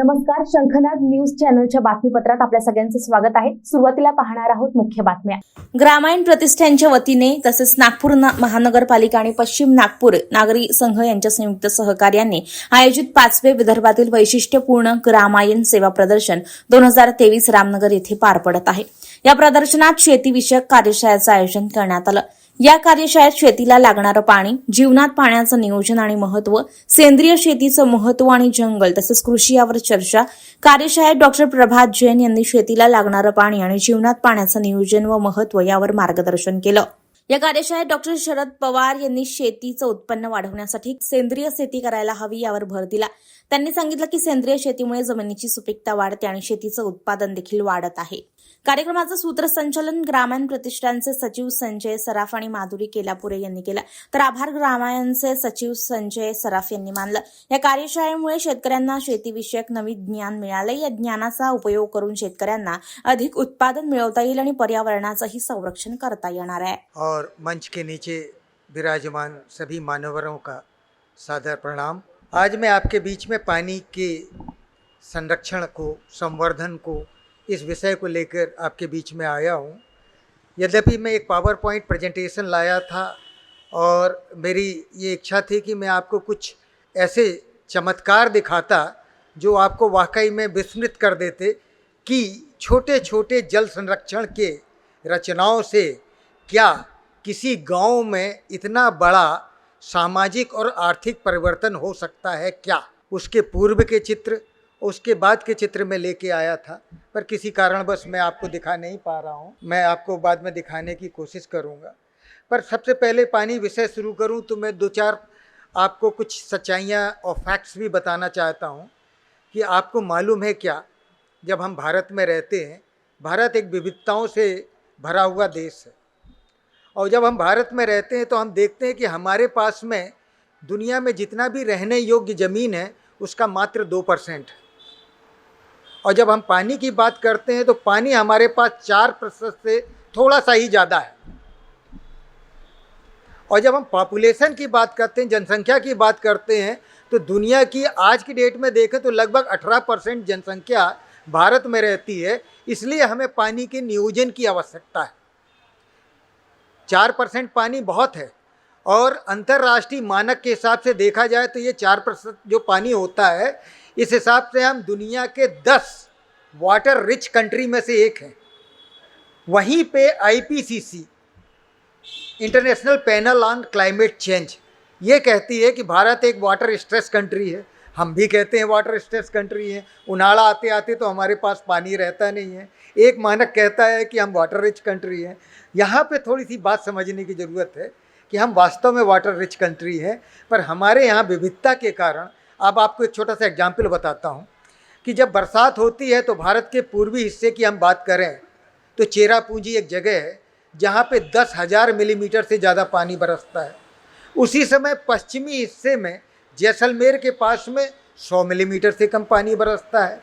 नमस्कार, शंखनाद न्यूज चॅनलच्या बातमीपत्रात आपल्या सगळ्यांचं स्वागत आहे। सुरुवातीला पाहणार आहोत मुख्य बातम्या। ग्रामायण प्रतिष्ठानच्या वतीने तसेच नागपूर महानगरपालिका आणि पश्चिम नागपूर नागरी संघ यांच्या संयुक्त सहकार्याने आयोजित 5वे विदर्भातील वैशिष्ट्यपूर्ण ग्रामायण सेवा प्रदर्शन 2023 रामनगर येथे पार पडत आहे। या प्रदर्शनात शेतीविषयक कार्यशाळेचे आयोजन करण्यात आलं। या कार्यशाळेत शेतीला लागणारं पाणी, जीवनात पाण्याचं नियोजन आणि महत्त्व, सेंद्रिय शेतीचं महत्त्व आणि जंगल तसेच कृषी यावर चर्चा। कार्यशाळेत डॉक्टर प्रभात जैन यांनी शेतीला लागणारं पाणी आणि जीवनात पाण्याचं नियोजन व महत्त्व यावर मार्गदर्शन केलं। या कार्यशाळेत डॉक्टर शरद पवार यांनी शेतीचं उत्पन्न वाढवण्यासाठी सेंद्रिय शेती करायला हवी यावर भर दिला। त्यांनी सांगितलं की सेंद्रिय शेतीमुळे जमिनीची सुपीकता वाढते आणि शेतीचं उत्पादन देखील वाढत आहे। कार्यक्रमाचं सूत्रसंचालन ग्रामायण प्रतिष्ठानचे सचिव संजय सराफ आणि माधुरी केलापुरे यांनी केलं, तर आभार ग्रामायणचे सचिव संजय सराफ यांनी मानलं। या कार्यशाळेमुळे शेतकऱ्यांना शेतीविषयक नवीन ज्ञान मिळाले। या ज्ञानाचा उपयोग करून शेतकऱ्यांना अधिक उत्पादन मिळवता येईल आणि पर्यावरणाचंही संरक्षण करता येणार आहे। और मंच के नीचे विराजमान सभी मान्यवरों का सादर प्रणाम। आज मैं आपके बीच में पानी के संरक्षण को, संवर्धन को, इस विषय को लेकर आपके बीच में आया हूँ। यद्यपि मैं एक पावर पॉइंट प्रेजेंटेशन लाया था और मेरी ये इच्छा थी कि मैं आपको कुछ ऐसे चमत्कार दिखाता जो आपको वाकई में विस्मित कर देते कि छोटे छोटे जल संरक्षण के रचनाओं से क्या किसी गांव में इतना बड़ा सामाजिक और आर्थिक परिवर्तन हो सकता है क्या। उसके पूर्व के चित्र, उसके बाद के चित्र में लेके आया था, पर किसी कारणवश मैं आपको दिखा नहीं पा रहा हूँ। मैं आपको बाद में दिखाने की कोशिश करूँगा। पर सबसे पहले पानी विषय शुरू करूँ तो मैं दो चार आपको कुछ सच्चाइयाँ और फैक्ट्स भी बताना चाहता हूँ कि आपको मालूम है क्या, जब हम भारत में रहते हैं, भारत एक विविधताओं से भरा हुआ देश है, और जब हम भारत में रहते हैं तो हम देखते हैं कि हमारे पास में दुनिया में जितना भी रहने योग्य ज़मीन है उसका मात्र 2% है। और जब हम पानी की बात करते हैं तो पानी हमारे पास 4% से थोड़ा सा ही ज़्यादा है। और जब हम पॉपुलेशन की बात करते हैं, जनसंख्या की बात करते हैं, तो दुनिया की आज की डेट में देखें तो लगभग 18% जनसंख्या भारत में रहती है। इसलिए हमें पानी के नियोजन की आवश्यकता है। 4% पानी बहुत है, और अंतर्राष्ट्रीय मानक के हिसाब से देखा जाए तो ये 4% जो पानी होता है, इस हिसाब से हम दुनिया के 10 वाटर रिच कंट्री में से एक हैं। वहीं पे IPCC, international panel on climate change, ये कहती है कि भारत एक वाटर स्ट्रेस कंट्री है। हम भी कहते हैं वाटर स्ट्रेस कंट्री है। उनाड़ा आते आते तो हमारे पास पानी रहता नहीं है। एक मानक कहता है कि हम वाटर रिच कंट्री हैं। यहाँ पे थोड़ी सी बात समझने की ज़रूरत है कि हम वास्तव में वाटर रिच कंट्री हैं, पर हमारे यहाँ विविधता के कारण। अब आपको एक छोटा सा एग्जाम्पल बताता हूँ कि जब बरसात होती है तो भारत के पूर्वी हिस्से की हम बात करें तो चेरापूंजी एक जगह है जहाँ पे 10,000 मिलीमीटर से ज़्यादा पानी बरसता है। उसी समय पश्चिमी हिस्से में जैसलमेर के पास में 100 मिलीमीटर से कम पानी बरसता है।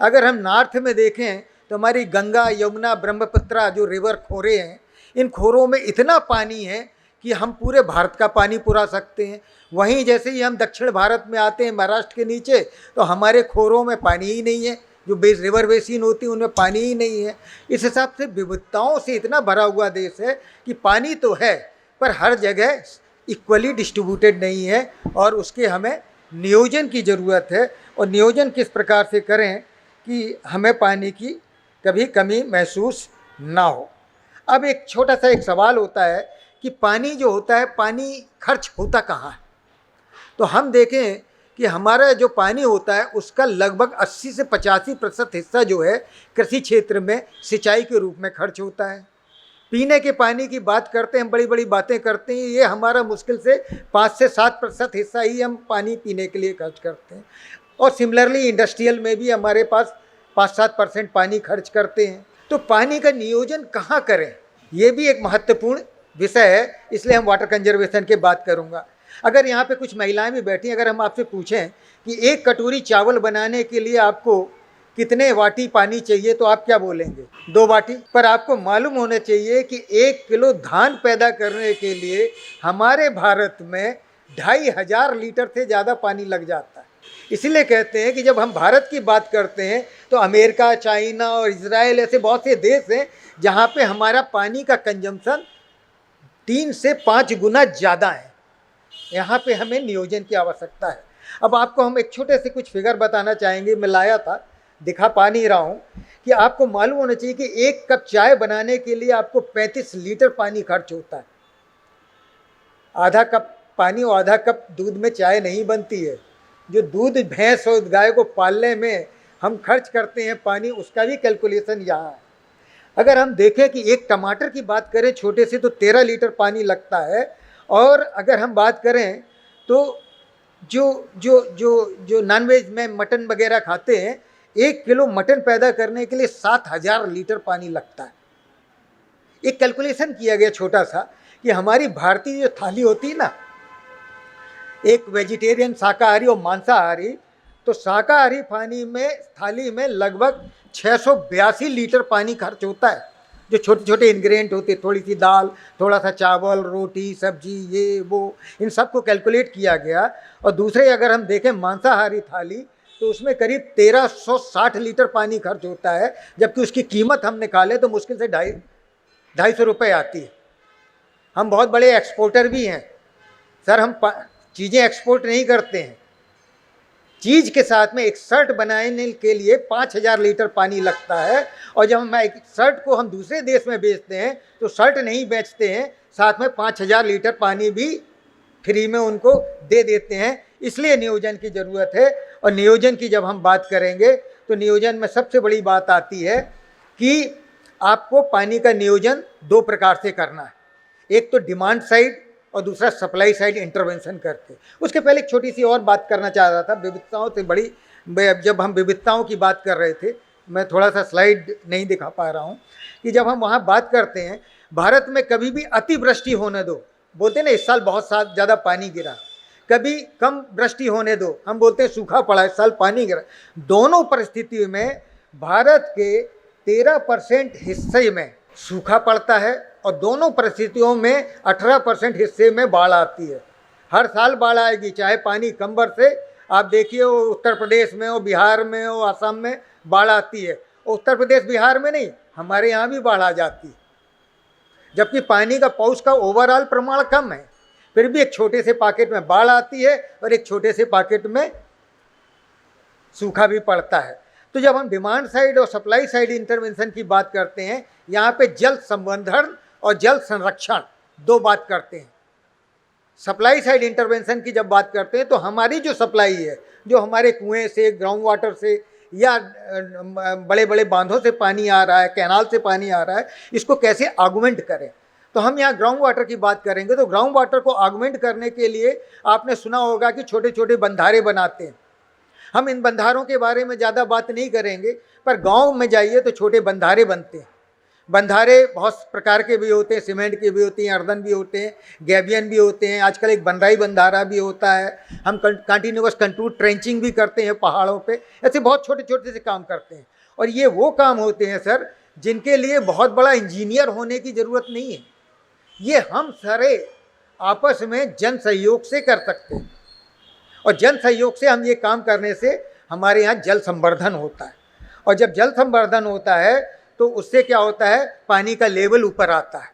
अगर हम नॉर्थ में देखें तो हमारी गंगा, यमुना, ब्रह्मपुत्रा जो रिवर खोरे हैं, इन खोरों में इतना पानी है कि हम पूरे भारत का पानी पुरा सकते हैं। वहीं जैसे ही हम दक्षिण भारत में आते हैं, महाराष्ट्र के नीचे, तो हमारे खोरों में पानी ही नहीं है। जो रिवर बेसिन होती है उनमें पानी ही नहीं है। इस हिसाब से विविधताओं से इतना भरा हुआ देश है कि पानी तो है, पर हर जगह इक्वली डिस्ट्रीब्यूटेड नहीं है, और उसके हमें नियोजन की ज़रूरत है। और नियोजन किस प्रकार से करें कि हमें पानी की कभी कमी महसूस ना हो। अब एक छोटा सा एक सवाल होता है कि पानी जो होता है, पानी खर्च होता कहाँ है। तो हम देखें कि हमारा जो पानी होता है उसका लगभग 80 से 85% हिस्सा जो है कृषि क्षेत्र में सिंचाई के रूप में खर्च होता है। पीने के पानी की बात करते हैं, हम बड़ी बड़ी बातें करते हैं, ये हमारा मुश्किल से 5 से 7% हिस्सा ही हम पानी पीने के लिए खर्च करते हैं। और सिमिलरली इंडस्ट्रियल में भी हमारे पास 5-7% पानी खर्च करते हैं। तो पानी का नियोजन कहाँ करें, ये भी एक महत्वपूर्ण विषय है। इसलिए हम वाटर कंजर्वेशन की बात करूँगा। अगर यहाँ पे कुछ महिलाएं भी बैठी, अगर हम आपसे पूछें कि एक कटोरी चावल बनाने के लिए आपको कितने वाटी पानी चाहिए, तो आप क्या बोलेंगे? 2 वाटी। पर आपको मालूम होना चाहिए कि 1 किलो धान पैदा करने के लिए हमारे भारत में 2500 लीटर से ज़्यादा पानी लग जाता है। इसीलिए कहते हैं कि जब हम भारत की बात करते हैं तो अमेरिका, चाइना और इजराइल ऐसे बहुत से देश हैं जहाँ पे हमारा पानी का कंजम्पशन 3 से 5 गुना ज़्यादा है। यहाँ पे हमें नियोजन की आवश्यकता है। अब आपको हम एक छोटे से कुछ फिगर बताना चाहेंगे, मैं लाया था, दिखा पा नहीं रहा हूँ, कि आपको मालूम होना चाहिए कि 1 कप चाय बनाने के लिए आपको 35 लीटर पानी खर्च होता है। आधा कप पानी और आधा कप दूध में चाय नहीं बनती है। जो दूध भैंस और गाय को पालने में हम खर्च करते हैं पानी, उसका भी कैलकुलेशन यहाँ है। अगर हम देखें कि एक टमाटर की बात करें छोटे से तो 13 लीटर पानी लगता है, और अगर हम बात करें तो जो जो जो जो नॉनवेज में मटन वगैरह खाते हैं, 1 किलो मटन पैदा करने के लिए 7000 लीटर पानी लगता है। एक कैलकुलेशन किया गया छोटा सा कि हमारी भारतीय जो थाली होती है ना, एक वेजिटेरियन, शाकाहारी और मांसाहारी, तो शाकाहारी थाली में लगभग 682 लीटर पानी खर्च होता है। जो छोटे छोटे इंग्रेडिएंट होते हैं, थोड़ी सी दाल, थोड़ा सा चावल, रोटी, सब्जी, ये वो, इन सब को कैलकुलेट किया गया। और दूसरे अगर हम देखें मांसाहारी थाली, तो उसमें करीब 1360 लीटर पानी खर्च होता है, जबकि उसकी कीमत हम निकालें तो मुश्किल से 250 रुपये आती है। हम बहुत बड़े एक्सपोर्टर भी हैं सर, हम चीज़ें एक्सपोर्ट नहीं करते हैं। चीज़ के साथ में एक शर्ट बनाने के लिए 5000 लीटर पानी लगता है, और जब हम एक शर्ट को हम दूसरे देश में बेचते हैं तो शर्ट नहीं बेचते हैं, साथ में 5000 लीटर पानी भी फ्री में उनको दे देते हैं। इसलिए नियोजन की ज़रूरत है। और नियोजन की जब हम बात करेंगे तो नियोजन में सबसे बड़ी बात आती है कि आपको पानी का नियोजन 2 प्रकार से करना है। एक तो डिमांड साइड और दूसरा सप्लाई साइड इंटरवेंशन करके। उसके पहले एक छोटी सी और बात करना चाह रहा था, विविधताओं से बड़ी, जब हम विविधताओं की बात कर रहे थे, मैं थोड़ा सा स्लाइड नहीं दिखा पा रहा हूँ, कि जब हम वहाँ बात करते हैं भारत में कभी भी अतिवृष्टि होने दो, बोलते हैं ना इस साल बहुत ज़्यादा पानी गिरा, कभी कम वृष्टि होने दो, हम बोलते हैं सूखा पड़ा, इस साल पानी गिरा। दोनों परिस्थितियों में भारत के 13% हिस्से में सूखा पड़ता है और दोनों परिस्थितियों में 18% हिस्से में बाढ़ आती है। हर साल बाढ़ आएगी, चाहे पानी कम बरसे। आप देखिए वो उत्तर प्रदेश में हो, बिहार में हो, असम में बाढ़ आती है। उत्तर प्रदेश बिहार में नहीं, हमारे यहाँ भी बाढ़ आ जाती है, जबकि पानी का पहुँच का ओवरऑल प्रमाण कम है, फिर भी एक छोटे से पॉकेट में बाढ़ आती है और एक छोटे से पॉकेट में सूखा भी पड़ता है। तो जब हम डिमांड साइड और सप्लाई साइड इंटरवेंशन की बात करते हैं, यहाँ पे जल संवर्धन और जल संरक्षण 2 बात करते हैं। सप्लाई साइड इंटरवेंशन की जब बात करते हैं तो हमारी जो सप्लाई है, जो हमारे कुएं से, ग्राउंड वाटर से या बड़े बड़े बांधों से पानी आ रहा है, कैनाल से पानी आ रहा है, इसको कैसे आगुमेंट करें। तो हम यहाँ ग्राउंड वाटर की बात करेंगे। तो ग्राउंड वाटर को आगुमेंट करने के लिए आपने सुना होगा कि छोटे छोटे बंधारे बनाते हैं। हम इन बंधारों के बारे में ज़्यादा बात नहीं करेंगे, पर गांव में जाइए तो छोटे बंधारे बनते हैं। बंधारे बहुत प्रकार के भी होते हैं, सीमेंट के भी होते हैं, अर्दन भी होते हैं, गैबियन भी होते हैं। आजकल एक बनराई बंधारा भी होता है। हम कंटिन्यूअस कंटूर ट्रेंचिंग भी करते हैं पहाड़ों पे। ऐसे बहुत छोटे छोटे से काम करते हैं। और ये वो काम होते हैं सर जिनके लिए बहुत बड़ा इंजीनियर होने की ज़रूरत नहीं है। ये हम सारे आपस में जन सहयोग से कर सकते हैं, और जन सहयोग से हम ये काम करने से हमारे यहाँ जल संवर्धन होता है। और जब जल संवर्धन होता है तो उससे क्या होता है, पानी का लेवल ऊपर आता है।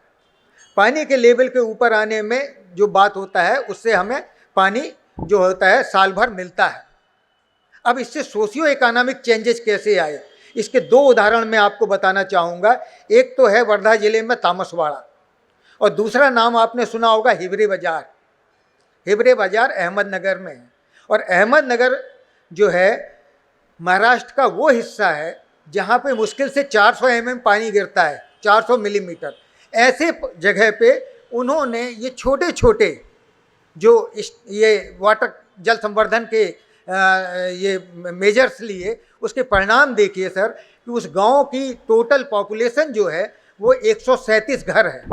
पानी के लेवल के ऊपर आने में जो बात होता है, उससे हमें पानी जो होता है साल भर मिलता है। अब इससे सोशियो इकोनॉमिक चेंजेस कैसे आए, इसके 2 उदाहरण मैं आपको बताना चाहूँगा। एक तो है वर्धा जिले में तामसवाड़ा, और दूसरा नाम आपने सुना होगा हिवरे बाज़ार। हिवरे बाज़ार अहमदनगर में है। और अहमदनगर जो है महाराष्ट्र का वो हिस्सा है जहाँ पे मुश्किल से 400 mm पानी गिरता है, 400 मिलीमीटर। ऐसे जगह पे उन्होंने ये छोटे छोटे जो ये वाटर जल संवर्धन के ये मेजर्स लिए, उसके परिणाम देखिए सर कि उस गांव की टोटल पॉपुलेशन जो है वो 137 घर है,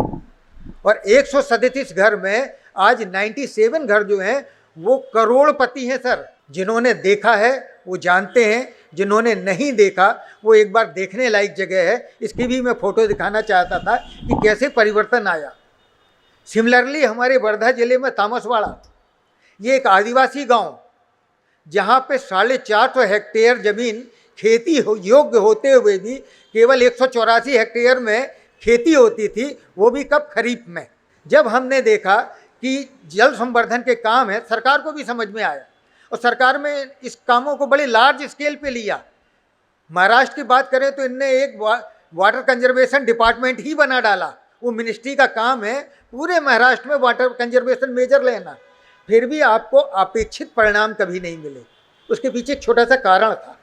और 137 घर में आज 97 घर जो हैं वो करोड़पति हैं सर। जिन्होंने देखा है वो जानते हैं, जिन्होंने नहीं देखा वो एक बार देखने लायक जगह है। इसकी भी मैं फ़ोटो दिखाना चाहता था कि कैसे परिवर्तन आया। सिमिलरली हमारे वर्धा जिले में तामसवाड़ा, ये एक आदिवासी गांव जहाँ पे 450 हेक्टेयर ज़मीन खेती योग्य होते हुए भी केवल 184 हेक्टेयर में खेती होती थी, वो भी कब? खरीफ में। जब हमने देखा कि जल संवर्धन के काम है, सरकार को भी समझ में आया और सरकार में इस कामों को बड़े लार्ज स्केल पे लिया। महाराष्ट्र की बात करें तो इनने एक वाटर कंजर्वेशन डिपार्टमेंट ही बना डाला। वो मिनिस्ट्री का काम है पूरे महाराष्ट्र में वाटर कंजर्वेशन मेजर लेना। फिर भी आपको अपेक्षित परिणाम कभी नहीं मिले। उसके पीछे एक छोटा सा कारण था।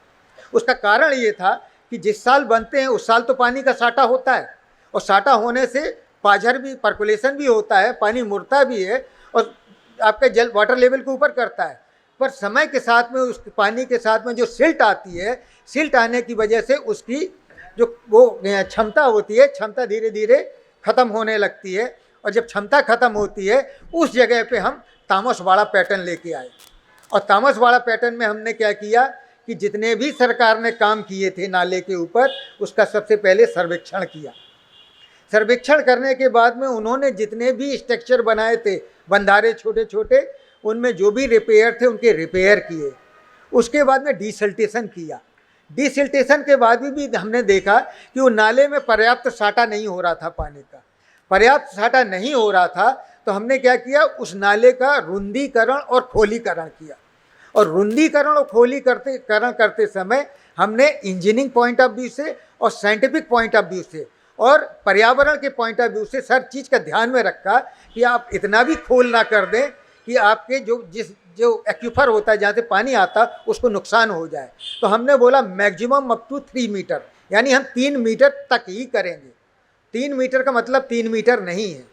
उसका कारण ये था कि जिस साल बनते हैं उस साल तो पानी का साटा होता है, और साटा होने से पाझर भी, पर्कुलेशन भी होता है, पानी मुड़ता भी है और आपका जल वाटर लेवल को ऊपर करता है। पर समय के साथ में उस पानी के साथ में जो सिल्ट आती है, सिल्ट आने की वजह से उसकी जो वो क्षमता होती है, क्षमता धीरे धीरे ख़त्म होने लगती है। और जब क्षमता ख़त्म होती है उस जगह पे हम तामसवाड़ा पैटर्न लेके आए। और तामसवाड़ा पैटर्न में हमने क्या किया कि जितने भी सरकार ने काम किए थे नाले के ऊपर, उसका सबसे पहले सर्वेक्षण किया। सर्वेक्षण करने के बाद में उन्होंने जितने भी स्ट्रक्चर बनाए थे, बंधारे छोटे छोटे, उनमें जो भी रिपेयर थे उनके रिपेयर किए। उसके बाद में डिसिल्टेशन किया। डिसिल्टेशन के बाद भी हमने देखा कि वो नाले में पर्याप्त साटा नहीं हो रहा था, पानी का पर्याप्त साटा नहीं हो रहा था। तो हमने क्या किया, उस नाले का रुंदीकरण और खोलीकरण किया। और रुंदीकरण और खोलीकरण करते समय हमने इंजीनियरिंग पॉइंट ऑफ व्यू से और साइंटिफिक पॉइंट ऑफ व्यू से और पर्यावरण के पॉइंट ऑफ व्यू से हर चीज़ का ध्यान में रखा कि आप इतना भी खोल ना कर दें कि आपके जो एक्यूफर होता है, जहाँ से पानी आता, उसको नुकसान हो जाए। तो हमने बोला मैक्सिमम अप टू 3 मीटर, यानी हम 3 मीटर तक ही करेंगे। 3 मीटर का मतलब 3 मीटर नहीं है।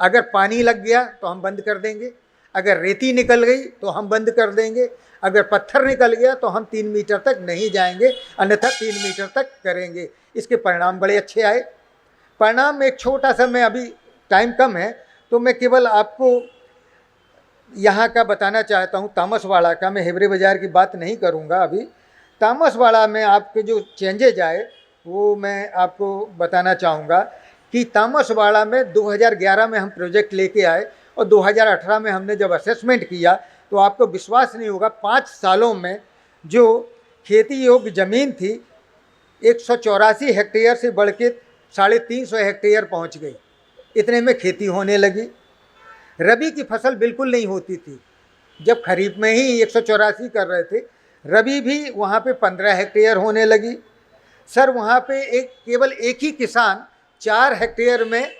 अगर पानी लग गया तो हम बंद कर देंगे, अगर रेती निकल गई तो हम बंद कर देंगे, अगर पत्थर निकल गया तो हम 3 मीटर तक नहीं जाएंगे, अन्यथा 3 मीटर तक करेंगे। इसके परिणाम बड़े अच्छे आए। परिणाम एक छोटा सा, मैं अभी टाइम कम है तो मैं केवल आपको यहाँ का बताना चाहता हूँ, तामसवाड़ा का। मैं हेवरे बाज़ार की बात नहीं करूँगा अभी। तामसवाड़ा में आपके जो चेंजेज आए वो मैं आपको बताना चाहूँगा कि तामसवाड़ा में 2011 में हम प्रोजेक्ट लेके आए और 2018 में हमने जब असेसमेंट किया तो आपको विश्वास नहीं होगा, 5 सालों में जो खेती योग्य ज़मीन थी 184 हेक्टेयर से बढ़ के 350 हेक्टेयर पहुँच गई। इतने में खेती होने लगी। रबी की फसल बिल्कुल नहीं होती थी। जब खरीफ में ही 184 कर रहे थे, रबी भी वहाँ पे 15 हेक्टेयर होने लगी। सर वहाँ पे केवल एक ही किसान 4 हेक्टेयर में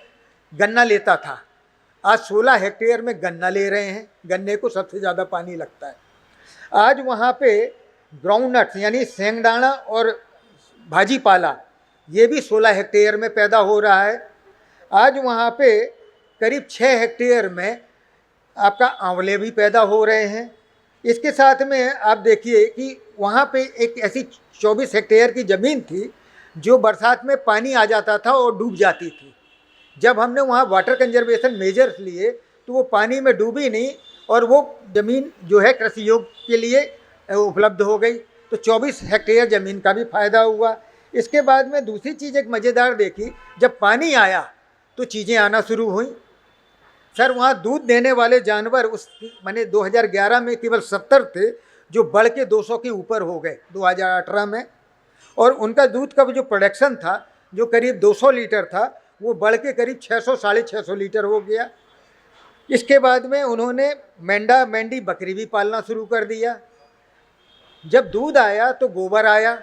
गन्ना लेता था, आज 16 हेक्टेयर में गन्ना ले रहे हैं। गन्ने को सबसे ज़्यादा पानी लगता है। आज वहाँ पे ग्राउंडनट्स यानी सेंगदाना और भाजीपाला, ये भी 16 हेक्टेयर में पैदा हो रहा है। आज वहाँ पे करीब 6 हेक्टेयर में आपका आंवले भी पैदा हो रहे हैं। इसके साथ में आप देखिए कि वहाँ पे एक ऐसी 24 हेक्टेयर की ज़मीन थी जो बरसात में पानी आ जाता था और डूब जाती थी। जब हमने वहाँ वाटर कंजर्वेशन मेजर्स लिए तो वो पानी में डूबी नहीं और वो ज़मीन जो है कृषि योग्य के लिए उपलब्ध हो गई। तो 24 हेक्टेयर ज़मीन का भी फ़ायदा हुआ। इसके बाद में दूसरी चीज़ एक मज़ेदार देखी, जब पानी आया तो चीज़ें आना शुरू हुई। सर वहाँ दूध देने वाले जानवर मैंने 2011 में केवल 70 थे, जो बढ़ के 200 के ऊपर हो गए 2018 में। और उनका दूध का जो प्रोडक्शन था, जो करीब 200 लीटर था, वो बढ़ के करीब 600 साढ़े 600 लीटर हो गया। इसके बाद में उन्होंने मेंढा मेंढी बकरी भी पालना शुरू कर दिया। जब दूध आया तो गोबर आया,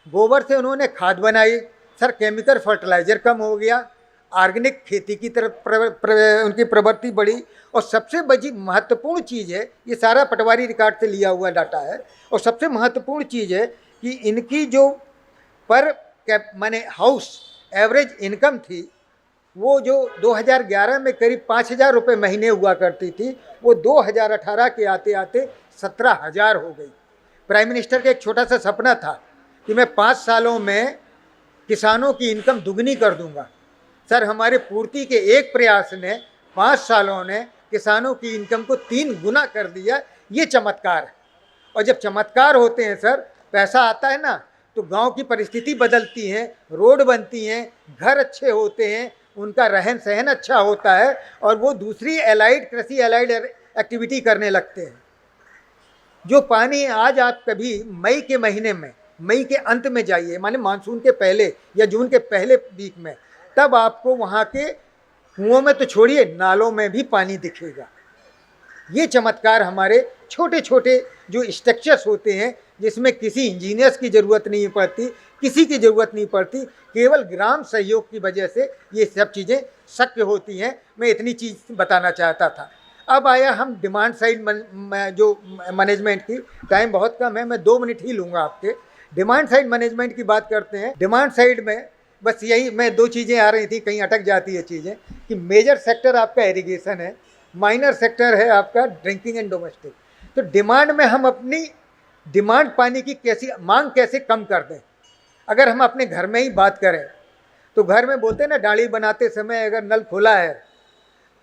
गोबर से उन्होंने खाद बनाई। सर केमिकल फर्टिलाइज़र कम हो गया, ऑर्गेनिक खेती की तरफ उनकी प्रवृत्ति बढ़ी। और सबसे बड़ी महत्वपूर्ण चीज़ है, ये सारा पटवारी रिकॉर्ड से लिया हुआ डाटा है, और सबसे महत्वपूर्ण चीज़ है कि इनकी जो माने हाउस एवरेज इनकम थी, वो जो 2011 में करीब 5,000 रुपये महीने हुआ करती थी, वो 2018 के आते आते 17,000 हो गई। प्राइम मिनिस्टर का एक छोटा सा सपना था कि मैं 5 सालों में किसानों की इनकम दुगनी कर दूंगा। सर हमारे पूर्ति के एक प्रयास ने 5 सालों ने किसानों की इनकम को 3 गुना कर दिया। ये चमत्कार है। और जब चमत्कार होते हैं सर, पैसा आता है ना, तो गांव की परिस्थिति बदलती है, रोड बनती हैं, घर अच्छे होते हैं, उनका रहन सहन अच्छा होता है और वो दूसरी कृषि एलाइड एक्टिविटी करने लगते हैं। जो पानी आज आप कभी मई के महीने में, मई के अंत में जाइए, माने मानसून के पहले या जून के पहले वीक में, तब आपको वहाँ के कुओं में तो छोड़िए, नालों में भी पानी दिखेगा। ये चमत्कार हमारे छोटे छोटे जो स्ट्रक्चर्स होते हैं, जिसमें किसी इंजीनियर्स की ज़रूरत नहीं पड़ती, किसी की ज़रूरत नहीं पड़ती, केवल ग्राम सहयोग की वजह से ये सब चीज़ें शक्य होती हैं। मैं इतनी चीज़ बताना चाहता था। अब आया हम डिमांड साइड जो मैनेजमेंट की, टाइम बहुत कम है, मैं 2 मिनट ही लूँगा आपके। डिमांड साइड मैनेजमेंट की बात करते हैं। डिमांड साइड में बस यही, मैं 2 चीज़ें आ रही थी, कहीं अटक जाती है चीज़ें, कि मेजर सेक्टर आपका इरिगेशन है, माइनर सेक्टर है आपका ड्रिंकिंग एंड डोमेस्टिक। तो डिमांड में हम अपनी डिमांड पानी की कैसी मांग कैसे कम कर दें। अगर हम अपने घर में ही बात करें तो घर में बोलते हैं ना, डाली बनाते समय अगर नल खुला है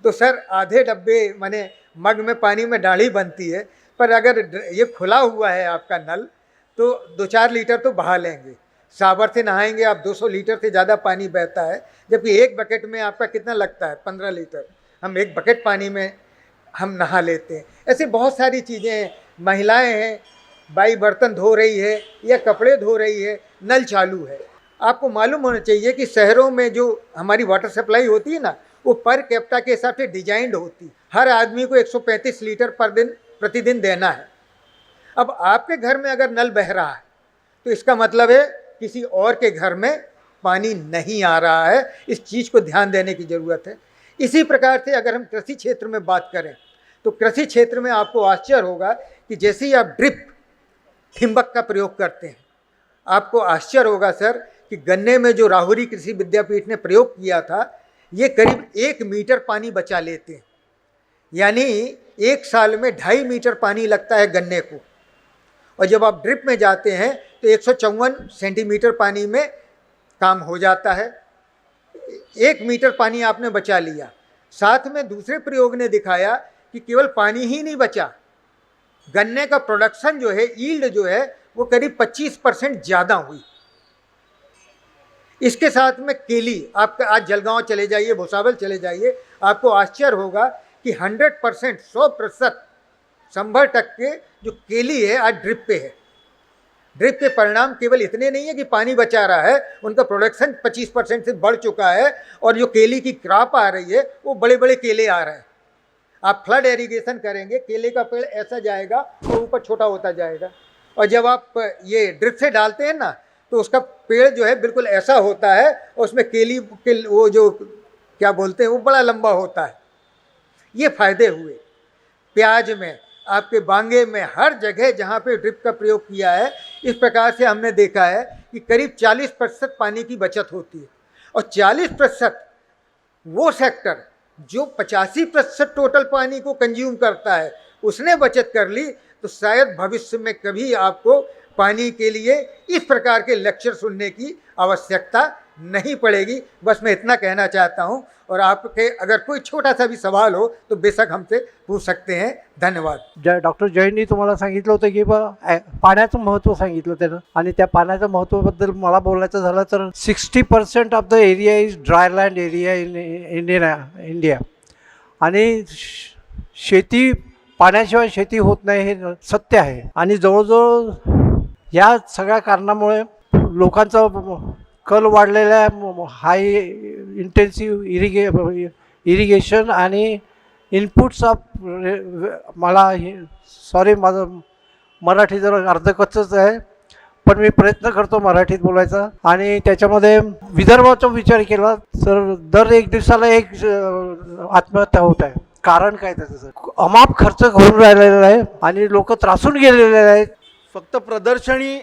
तो सर आधे डब्बे माने मग में पानी में डाली बनती है, पर अगर ये खुला हुआ है आपका नल तो 2-4 लीटर तो बहा लेंगे। सावर से नहाएंगे आप, 200 लीटर से ज़्यादा पानी बहता है, जबकि एक बकेट में आपका कितना लगता है, 15 लीटर। हम एक बकेट पानी में हम नहा लेते हैं। ऐसे बहुत सारी चीज़ें हैं। महिलाएं हैं, बाई बर्तन धो रही है या कपड़े धो रही है, नल चालू है। आपको मालूम होना चाहिए कि शहरों में जो हमारी वाटर सप्लाई होती है ना, वो पर कैप्टा के हिसाब से डिजाइंड होती। हर आदमी को 135 लीटर प्रतिदिन देना है। अब आपके घर में अगर नल बह रहा है तो इसका मतलब है किसी और के घर में पानी नहीं आ रहा है। इस चीज़ को ध्यान देने की ज़रूरत है। इसी प्रकार से अगर हम कृषि क्षेत्र में बात करें तो कृषि क्षेत्र में आपको आश्चर्य होगा कि जैसे ही आप ड्रिप ठिंबक का प्रयोग करते हैं, आपको आश्चर्य होगा सर कि गन्ने में जो राहुरी कृषि विद्यापीठ ने प्रयोग किया था, ये करीब 1 मीटर पानी बचा लेते हैं। यानी 1 साल में 2.5 मीटर पानी लगता है गन्ने को, और जब आप ड्रिप में जाते हैं तो 154 सेंटीमीटर पानी में काम हो जाता है। 1 मीटर पानी आपने बचा लिया। साथ में दूसरे प्रयोग ने दिखाया कि केवल पानी ही नहीं बचा, गन्ने का प्रोडक्शन जो है, यील्ड जो है, वो करीब 25% ज़्यादा हुई। इसके साथ में केली, आप आज जलगांव चले जाइए, भुसावल चले जाइए, आपको आश्चर्य होगा कि 100%, 100% 100% जो केली है आज ड्रिप पे है। ड्रिप के परिणाम केवल इतने नहीं है कि पानी बचा रहा है, उनका प्रोडक्शन 25% से बढ़ चुका है, और जो केली की क्रॉप आ रही है वो बड़े बड़े केले आ रहे हैं। आप फ्लड इरिगेशन करेंगे, केले का पेड़ ऐसा जाएगा और ऊपर छोटा होता जाएगा, और जब आप ये ड्रिप से डालते हैं ना तो उसका पेड़ जो है बिल्कुल ऐसा होता है, और उसमें केली के वो जो क्या बोलते हैं वो बड़ा लंबा होता है। ये फायदे हुए। प्याज में, आपके बांगे में, हर जगह जहाँ पे ड्रिप का प्रयोग किया है, इस प्रकार से हमने देखा है कि करीब 40% पानी की बचत होती है। और 40% वो सेक्टर जो 85% टोटल पानी को कंज्यूम करता है, उसने बचत कर ली, तो शायद भविष्य में कभी आपको पानी के लिए इस प्रकार के लेक्चर सुनने की आवश्यकता नहीं पड़ेगी। बस मैं इतना कहना चाहता हूं, और आपके अगर कोई छोटा सा भी सवाल हो तो बेशक हमसे पूछ सकते हैं। धन्यवाद। डॉक्टर जैननी तुम्हाला सांगितलं होतं की पाण्याचं महत्त्व सांगितलं त्यानं, आणि त्या पाण्याच्या महत्त्वाबद्दल मला बोलायचं झालं तर 60% of the area is dryland area in India, आणि शेती, पाण्याशिवाय शेती होत नाही हे सत्य आहे। आणि जवळजवळ या सगळ्या कारणामुळे लोकांचा कल वाढलेला आहे, हाय इंटेन्सिव्ह इरिगेशन आणि इनपुट्स ऑफ, मला सॉरी माझं मराठी जरा अर्धकच्चंच आहे, पण मी प्रयत्न करतो मराठीत बोलायचा। आणि त्याच्यामध्ये विदर्भाचा विचार केला तर दर 1 दिवसाला 1 आत्महत्या होत आहे। कारण काय त्याचं सर? अमाप खर्च होऊन राहिलेला आहे आणि लोक त्रासून गेलेले आहेत। फक्त प्रदर्शनी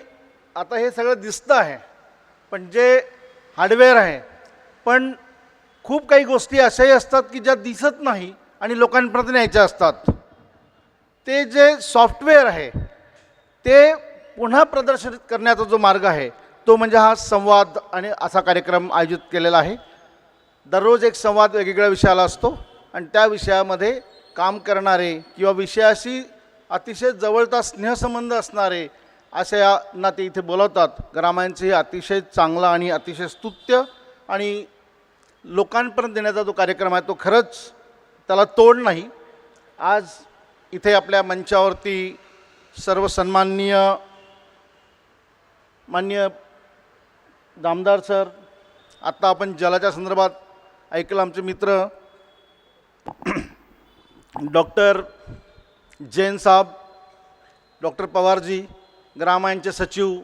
आता हे सगळं दिसतं आहे, पण जे हार्डवेअर आहे, पण खूप काही गोष्टी अशाही असतात की ज्या दिसत नाही आणि लोकांपर्यंत न्यायच्या असतात। ते जे सॉफ्टवेअर आहे ते पुन्हा प्रदर्शित करण्याचा जो मार्ग आहे तो म्हणजे हा संवाद, आणि असा कार्यक्रम आयोजित केलेला आहे। दररोज एक संवाद वेगवेगळ्या विषयाला असतो, आणि त्या विषयामध्ये काम करणारे किंवा विषयाशी अतिशय जवळचा स्नेहसंबंध असणारे अशांना ते इथे बोलवतात। ग्रामांचे अतिशय चांगला आणि अतिशय स्तुत्य आणि लोकांपर्यंत देण्याचा जो कार्यक्रम आहे तो खरंच त्याला तोड नाही। आज इथे आपल्या मंचावरती सर्व सन्माननीय माननीय दामदार सर, आत्ता आपण जलाच्या संदर्भात ऐकलं आमचे मित्र डॉक्टर जैन साहब, डॉक्टर पवारजी, ग्रामायणचे सचिव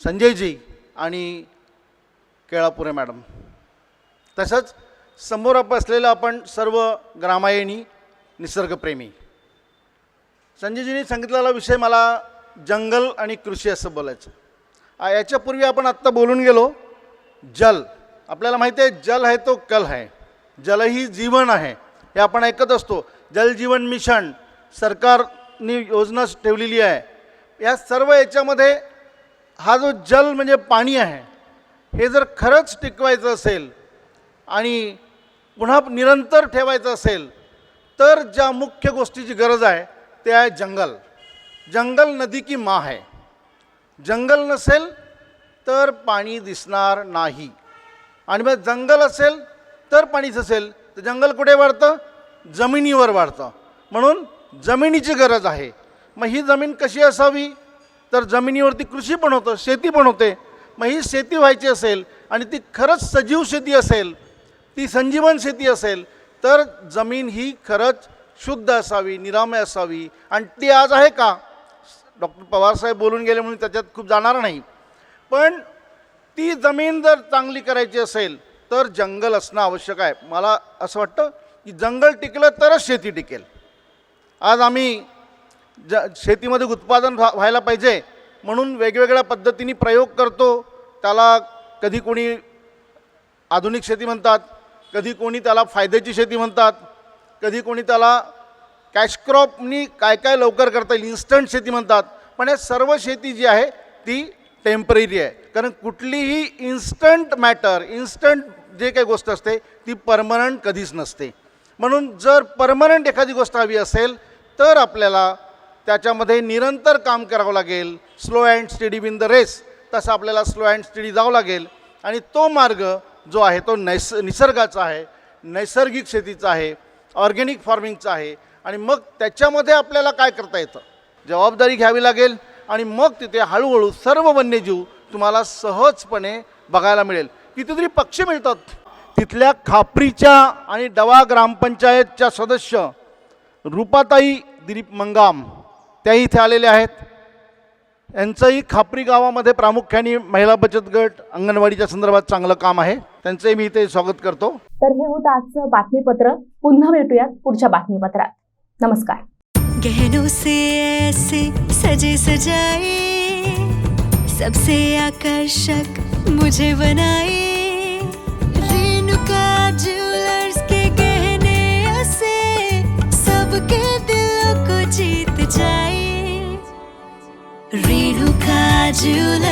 संजयजी आणि केळापुरे मॅडम, तसंच समोर असलेलं आपण सर्व ग्रामायणी निसर्गप्रेमी. संजयजींनी सांगितलेला विषय मला जंगल आणि कृषी असं बोलायचं. याच्यापूर्वी आपण आत्ता बोलून गेलो जल. आपल्याला माहिती आहे जल है तो कल है, जल ही जीवन आहे, हे आपण ऐकत असतो. जल जीवन मिशन सरकारने योजना ठेवलेली आहे. या सर्व याच्यामध्ये हा जो जल म्हणजे पाणी आहे, हे जर खरंच टिकवायचं असेल आणि पुन्हा निरंतर ठेवायचं असेल तर ज्या मुख्य गोष्टीची गरज आहे ते आहे जंगल. जंगल नदी की माँ है. जंगल नसेल तर पाणी दिसणार नाही, आणि मग जंगल असेल तर पाणीच असेल तर जंगल कुठे वाढतं? जमिनीवर वाढतं. म्हणून जमिनीची गरज आहे. मग ही जमीन कशी असावी? तर जमिनीवरती कृषी पण होतं, शेती पण होते. मग ही शेती व्हायची असेल आणि ती खरंच सजीव शेती असेल, ती संजीवन शेती असेल, तर जमीन ही खरंच शुद्ध असावी, निरामय असावी. आणि ती आज आहे का? डॉक्टर पवारसाहेब बोलून गेले म्हणून त्याच्यात खूप जाणार नाही, पण ती जमीन जर चांगली करायची असेल तर जंगल असणं आवश्यक आहे. मला असं वाटतं की जंगल टिकलं तरच शेती टिकेल. आज आम्ही शेतीमध्ये उत्पादन व्हायला पाहिजे म्हणून वेगवेगळ्या पद्धतीने प्रयोग करतो. त्याला कधी कोणी आधुनिक शेती म्हणतात, कधी कोणी त्याला फायद्याची शेती म्हणतात, कधी कोणी त्याला कॅश क्रॉपनी काय काय लवकर करता येईल इन्स्टंट शेती म्हणतात. पण हे सर्व शेती जी आहे ती टेम्पररी आहे, कारण कुठलीही इन्स्टंट मॅटर, इन्स्टंट जे काही गोष्ट असते ती परमनंट कधीच नसते. म्हणून जर परमनंट एखादी गोष्ट हवी असेल तर आपल्याला त्याच्यामध्ये निरंतर काम करावं लागेल. Slow and steady win the race, तसं आपल्याला स्लो अँड स्टडी जावं लागेल. आणि तो मार्ग जो आहे तो निसर्गाचा आहे, नैसर्गिक शेतीचा आहे, ऑर्गॅनिक फार्मिंगचा आहे. आणि मग त्याच्यामध्ये आपल्याला काय करता येतं, जबाबदारी घ्यावी लागेल. आणि मग तिथे हळूहळू सर्व वन्यजीव तुम्हाला सहजपणे बघायला मिळेल. कितीतरी पक्षी मिळतात. तिथल्या खापरीच्या आणि डवा ग्रामपंचायतच्या सदस्य रूपाताई दिलीप मंगाम त्या इथे आलेले आहेत. यांचंही खापरी गावामध्ये प्रामुख्याने महिला बचत गट, अंगणवाडीच्या संदर्भात चांगलं काम आहे. त्यांचंही मी इथे स्वागत करतो. तर हे होतं आजचं बातमीपत्र. पुन्हा भेटूयात पुढच्या बातमीपत्रात. नमस्कार. गहनों से ऐसे सजे सजाए, सबसे आकर्षक मुझे बनाए, रेणुका ज्वेलर्स के गहने ऐसे सबके दिलों को जीत जाए. रेणुका ज्वेलर्स.